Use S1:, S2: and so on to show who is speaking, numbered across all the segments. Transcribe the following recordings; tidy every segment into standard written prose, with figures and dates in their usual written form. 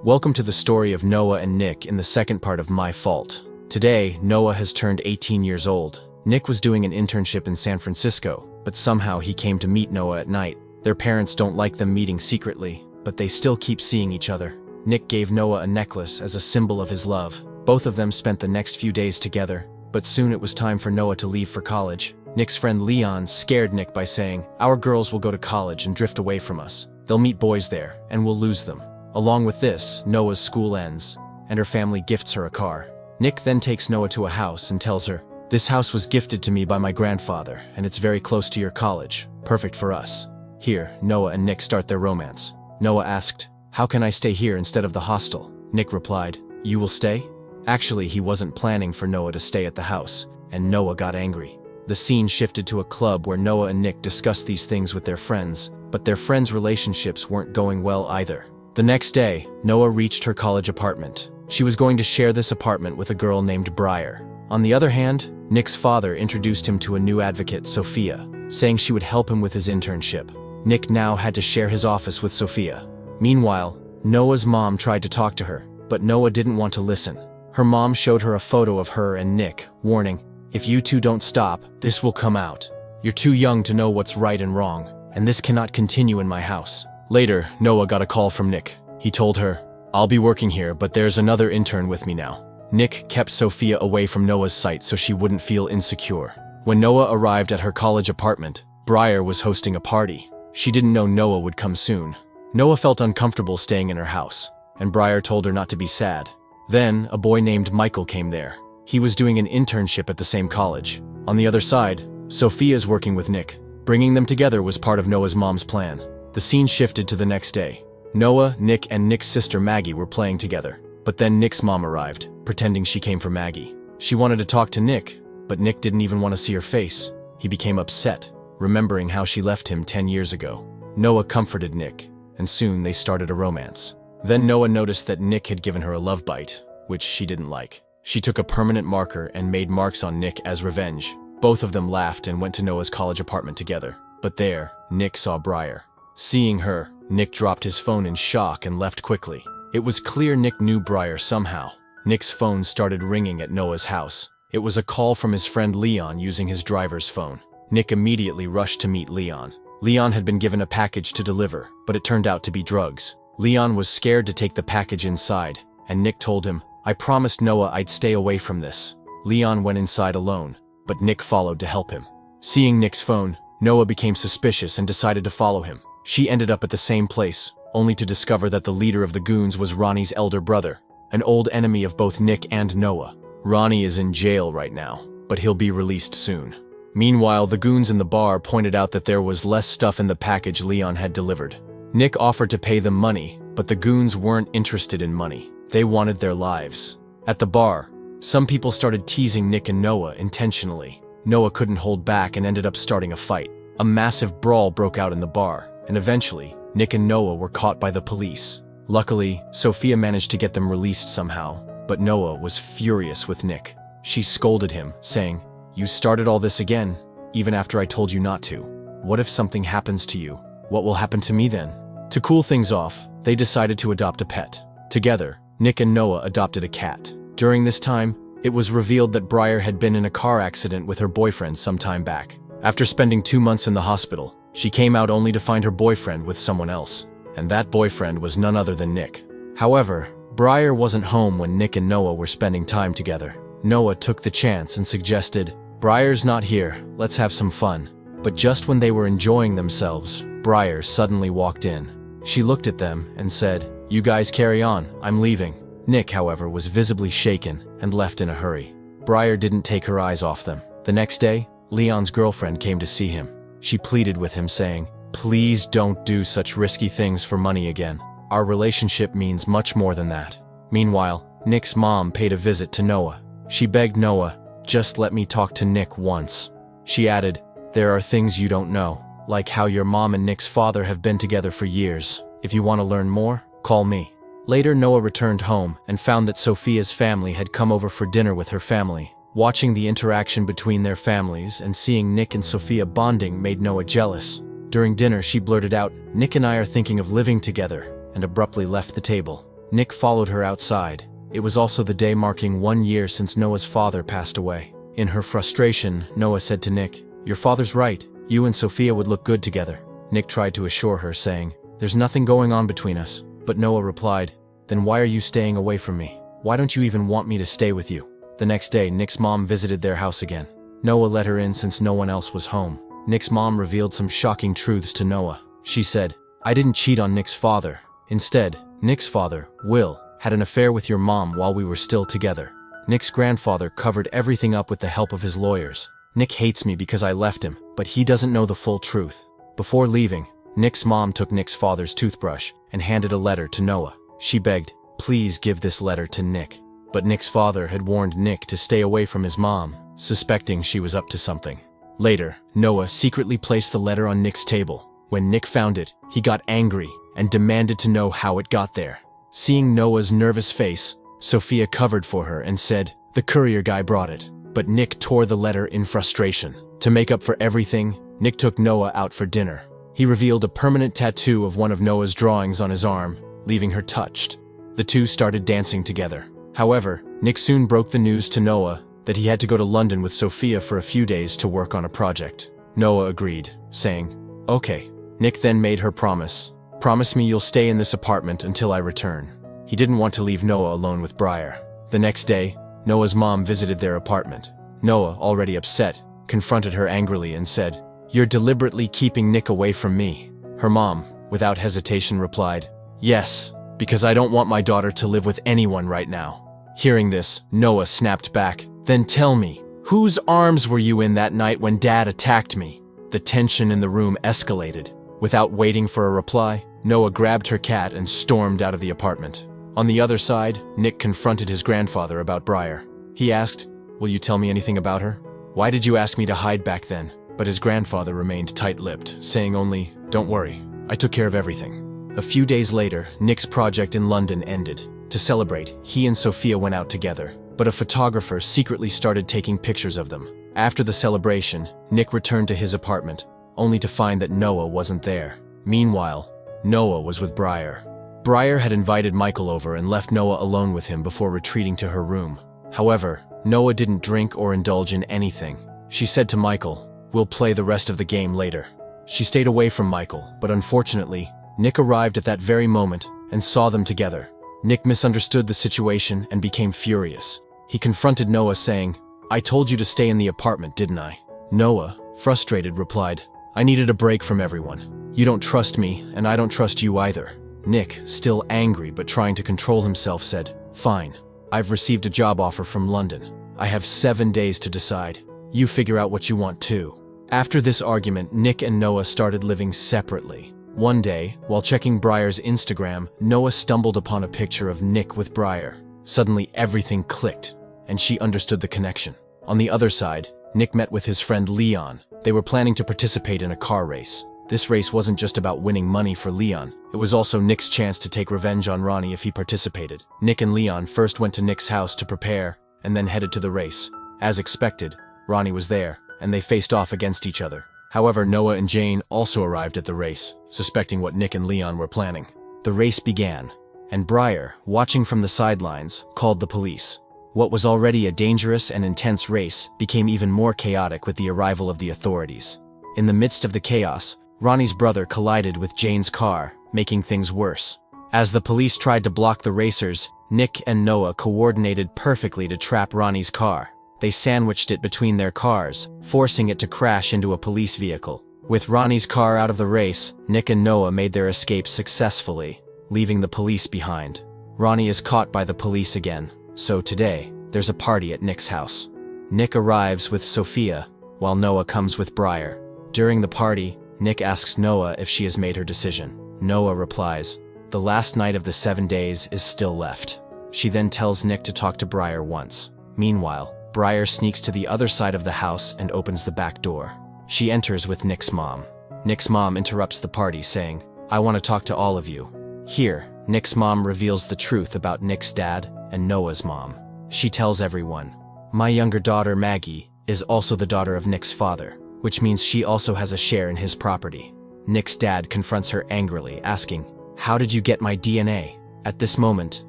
S1: Welcome to the story of Noah and Nick in the second part of My Fault. Today, Noah has turned 18 years old. Nick was doing an internship in San Francisco, but somehow he came to meet Noah at night. Their parents don't like them meeting secretly, but they still keep seeing each other. Nick gave Noah a necklace as a symbol of his love. Both of them spent the next few days together, but soon it was time for Noah to leave for college. Nick's friend Leon scared Nick by saying, "Our girls will go to college and drift away from us. They'll meet boys there, and we'll lose them." Along with this, Noah's school ends, and her family gifts her a car. Nick then takes Noah to a house and tells her, "This house was gifted to me by my grandfather, and it's very close to your college. Perfect for us." Here, Noah and Nick start their romance. Noah asked, "How can I stay here instead of the hostel?" Nick replied, "You will stay?" Actually, he wasn't planning for Noah to stay at the house, and Noah got angry. The scene shifted to a club where Noah and Nick discussed these things with their friends, but their friends' relationships weren't going well either. The next day, Noah reached her college apartment. She was going to share this apartment with a girl named Briar. On the other hand, Nick's father introduced him to a new advocate, Sophia, saying she would help him with his internship. Nick now had to share his office with Sophia. Meanwhile, Noah's mom tried to talk to her, but Noah didn't want to listen. Her mom showed her a photo of her and Nick, warning, "If you two don't stop, this will come out. You're too young to know what's right and wrong, and this cannot continue in my house." Later, Noah got a call from Nick. He told her, "I'll be working here, but there's another intern with me now." Nick kept Sophia away from Noah's sight so she wouldn't feel insecure. When Noah arrived at her college apartment, Briar was hosting a party. She didn't know Noah would come soon. Noah felt uncomfortable staying in her house, and Briar told her not to be sad. Then, a boy named Michael came there. He was doing an internship at the same college. On the other side, Sophia's working with Nick. Bringing them together was part of Noah's mom's plan. The scene shifted to the next day. Noah, Nick, and Nick's sister Maggie were playing together. But then Nick's mom arrived, pretending she came for Maggie. She wanted to talk to Nick, but Nick didn't even want to see her face. He became upset, remembering how she left him 10 years ago. Noah comforted Nick, and soon they started a romance. Then Noah noticed that Nick had given her a love bite, which she didn't like. She took a permanent marker and made marks on Nick as revenge. Both of them laughed and went to Noah's college apartment together. But there, Nick saw Briar. Seeing her, Nick dropped his phone in shock and left quickly. It was clear Nick knew Briar somehow. Nick's phone started ringing at Noah's house. It was a call from his friend Leon using his driver's phone. Nick immediately rushed to meet Leon. Leon had been given a package to deliver, but it turned out to be drugs. Leon was scared to take the package inside, and Nick told him, "I promised Noah I'd stay away from this." Leon went inside alone, but Nick followed to help him. Seeing Nick's phone, Noah became suspicious and decided to follow him. She ended up at the same place, only to discover that the leader of the goons was Ronnie's elder brother, an old enemy of both Nick and Noah. Ronnie is in jail right now, but he'll be released soon. Meanwhile, the goons in the bar pointed out that there was less stuff in the package Leon had delivered. Nick offered to pay them money, but the goons weren't interested in money. They wanted their lives. At the bar, some people started teasing Nick and Noah intentionally. Noah couldn't hold back and ended up starting a fight. A massive brawl broke out in the bar, and eventually, Nick and Noah were caught by the police. Luckily, Sophia managed to get them released somehow, but Noah was furious with Nick. She scolded him, saying, "You started all this again, even after I told you not to. What if something happens to you? What will happen to me then?" To cool things off, they decided to adopt a pet. Together, Nick and Noah adopted a cat. During this time, it was revealed that Briar had been in a car accident with her boyfriend some time back. After spending 2 months in the hospital, she came out only to find her boyfriend with someone else, and that boyfriend was none other than Nick. However, Briar wasn't home when Nick and Noah were spending time together. Noah took the chance and suggested, "Briar's not here, let's have some fun." But just when they were enjoying themselves, Briar suddenly walked in. She looked at them and said, "You guys carry on, I'm leaving." Nick, however, was visibly shaken and left in a hurry. Briar didn't take her eyes off them. The next day, Leon's girlfriend came to see him. She pleaded with him, saying, "Please don't do such risky things for money again. Our relationship means much more than that." Meanwhile, Nick's mom paid a visit to Noah. She begged Noah, "Just let me talk to Nick once." She added, "There are things you don't know, like how your mom and Nick's father have been together for years. If you want to learn more, call me." Later, Noah returned home and found that Sophia's family had come over for dinner with her family. Watching the interaction between their families and seeing Nick and Sophia bonding made Noah jealous. During dinner, she blurted out, "Nick and I are thinking of living together," and abruptly left the table. Nick followed her outside. It was also the day marking 1 year since Noah's father passed away. In her frustration, Noah said to Nick, "Your father's right. You and Sophia would look good together." Nick tried to assure her, saying, "There's nothing going on between us." But Noah replied, "Then why are you staying away from me? Why don't you even want me to stay with you?" The next day, Nick's mom visited their house again. Noah let her in since no one else was home. Nick's mom revealed some shocking truths to Noah. She said, "I didn't cheat on Nick's father. Instead, Nick's father, Will, had an affair with your mom while we were still together. Nick's grandfather covered everything up with the help of his lawyers. Nick hates me because I left him, but he doesn't know the full truth." Before leaving, Nick's mom took Nick's father's toothbrush and handed a letter to Noah. She begged, "Please give this letter to Nick." But Nick's father had warned Nick to stay away from his mom, suspecting she was up to something. Later, Noah secretly placed the letter on Nick's table. When Nick found it, he got angry and demanded to know how it got there. Seeing Noah's nervous face, Sophia covered for her and said, "The courier guy brought it." But Nick tore the letter in frustration. To make up for everything, Nick took Noah out for dinner. He revealed a permanent tattoo of one of Noah's drawings on his arm, leaving her touched. The two started dancing together. However, Nick soon broke the news to Noah that he had to go to London with Sophia for a few days to work on a project. Noah agreed, saying, "Okay." Nick then made her promise. "Promise me you'll stay in this apartment until I return." He didn't want to leave Noah alone with Briar. The next day, Noah's mom visited their apartment. Noah, already upset, confronted her angrily and said, "You're deliberately keeping Nick away from me." Her mom, without hesitation, replied, "Yes, because I don't want my daughter to live with anyone right now." Hearing this, Noah snapped back, "Then tell me, whose arms were you in that night when Dad attacked me?" The tension in the room escalated. Without waiting for a reply, Noah grabbed her cat and stormed out of the apartment. On the other side, Nick confronted his grandfather about Briar. He asked, "Will you tell me anything about her? Why did you ask me to hide back then?" But his grandfather remained tight-lipped, saying only, "Don't worry, I took care of everything." A few days later, Nick's project in London ended. To celebrate, he and Sophia went out together, but a photographer secretly started taking pictures of them. After the celebration, Nick returned to his apartment, only to find that Noah wasn't there. Meanwhile, Noah was with Briar. Briar had invited Michael over and left Noah alone with him before retreating to her room. However, Noah didn't drink or indulge in anything. She said to Michael, "We'll play the rest of the game later." She stayed away from Michael, but unfortunately, Nick arrived at that very moment and saw them together. Nick misunderstood the situation and became furious. He confronted Noah saying, "I told you to stay in the apartment, didn't I?" Noah, frustrated, replied, "I needed a break from everyone. You don't trust me, and I don't trust you either." Nick, still angry but trying to control himself, said, "Fine. I've received a job offer from London. I have 7 days to decide. You figure out what you want too." After this argument, Nick and Noah started living separately. One day, while checking Briar's Instagram, Noah stumbled upon a picture of Nick with Briar. Suddenly, everything clicked, and she understood the connection. On the other side, Nick met with his friend Leon. They were planning to participate in a car race. This race wasn't just about winning money for Leon. It was also Nick's chance to take revenge on Ronnie if he participated. Nick and Leon first went to Nick's house to prepare, and then headed to the race. As expected, Ronnie was there, and they faced off against each other. However, Noah and Jane also arrived at the race, suspecting what Nick and Leon were planning. The race began, and Briar, watching from the sidelines, called the police. What was already a dangerous and intense race became even more chaotic with the arrival of the authorities. In the midst of the chaos, Ronnie's brother collided with Jane's car, making things worse. As the police tried to block the racers, Nick and Noah coordinated perfectly to trap Ronnie's car. They sandwiched it between their cars, forcing it to crash into a police vehicle. With Ronnie's car out of the race, Nick and Noah made their escape successfully, leaving the police behind. Ronnie is caught by the police again, so today, there's a party at Nick's house. Nick arrives with Sophia, while Noah comes with Briar. During the party, Nick asks Noah if she has made her decision. Noah replies, "The last night of the 7 days is still left." She then tells Nick to talk to Briar once. Meanwhile, Briar sneaks to the other side of the house and opens the back door. She enters with Nick's mom. Nick's mom interrupts the party, saying, "I want to talk to all of you." Here, Nick's mom reveals the truth about Nick's dad and Noah's mom. She tells everyone, "My younger daughter, Maggie, is also the daughter of Nick's father, which means she also has a share in his property." Nick's dad confronts her angrily, asking, "How did you get my DNA?" At this moment,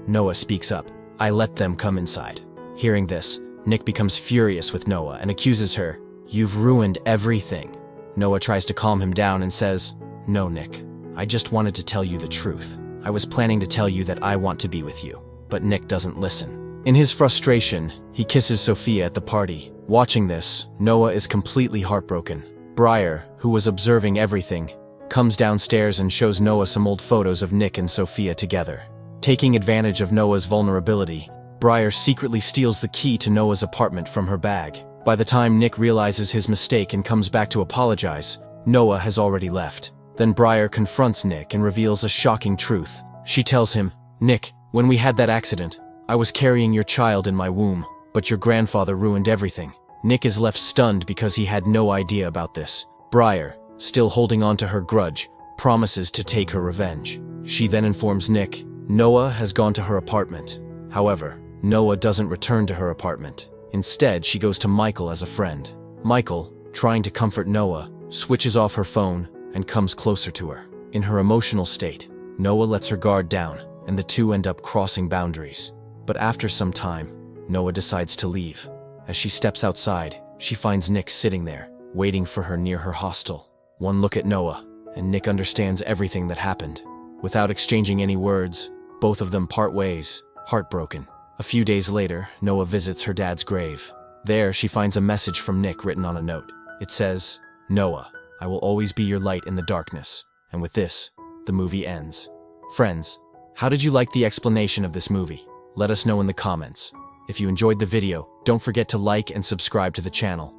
S1: Noah speaks up. "I let them come inside." Hearing this, Nick becomes furious with Noah and accuses her. "You've ruined everything." Noah tries to calm him down and says, "No, Nick. I just wanted to tell you the truth. I was planning to tell you that I want to be with you." But Nick doesn't listen. In his frustration, he kisses Sophia at the party. Watching this, Noah is completely heartbroken. Briar, who was observing everything, comes downstairs and shows Noah some old photos of Nick and Sophia together. Taking advantage of Noah's vulnerability, Briar secretly steals the key to Noah's apartment from her bag. By the time Nick realizes his mistake and comes back to apologize, Noah has already left. Then Briar confronts Nick and reveals a shocking truth. She tells him, "Nick, when we had that accident, I was carrying your child in my womb, but your grandfather ruined everything." Nick is left stunned because he had no idea about this. Briar, still holding on to her grudge, promises to take her revenge. She then informs Nick Noah has gone to her apartment. However, Noah doesn't return to her apartment. Instead, she goes to Michael as a friend. Michael, trying to comfort Noah, switches off her phone and comes closer to her. In her emotional state, Noah lets her guard down, and the two end up crossing boundaries. But after some time, Noah decides to leave. As she steps outside, she finds Nick sitting there, waiting for her near her hostel. One look at Noah, and Nick understands everything that happened. Without exchanging any words, both of them part ways, heartbroken. A few days later, Noah visits her dad's grave. There, she finds a message from Nick written on a note. It says, "Noah, I will always be your light in the darkness." And with this, the movie ends. Friends, how did you like the explanation of this movie? Let us know in the comments. If you enjoyed the video, don't forget to like and subscribe to the channel.